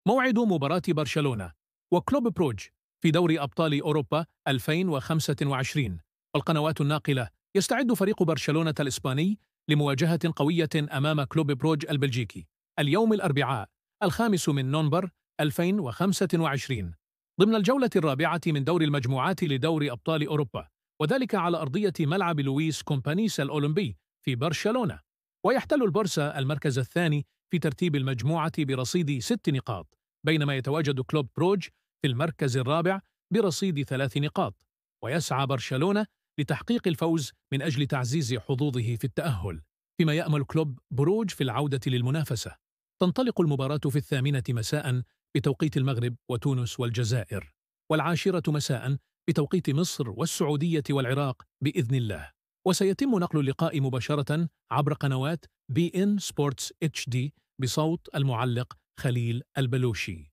موعد مباراة برشلونة وكلوب بروج في دوري أبطال أوروبا 2025. والقنوات الناقلة: يستعد فريق برشلونة الإسباني لمواجهة قوية أمام كلوب بروج البلجيكي اليوم الأربعاء 5 من نوفمبر 2025 ضمن الجولة الرابعة من دور المجموعات لدوري أبطال أوروبا، وذلك على أرضية ملعب لويس كومبانيس الأولمبي في برشلونة. ويحتل البارسا المركز الثاني في ترتيب المجموعة برصيد 6 نقاط، بينما يتواجد كلوب بروج في المركز الرابع برصيد 3 نقاط. ويسعى برشلونة لتحقيق الفوز من أجل تعزيز حظوظه في التأهل، فيما يأمل كلوب بروج في العودة للمنافسة. تنطلق المباراة في 8 مساء بتوقيت المغرب وتونس والجزائر، و10 مساء بتوقيت مصر والسعودية والعراق بإذن الله. وسيتم نقل اللقاء مباشرة عبر قنوات بي إن سبورتس اتش دي بصوت المعلق خليل البلوشي.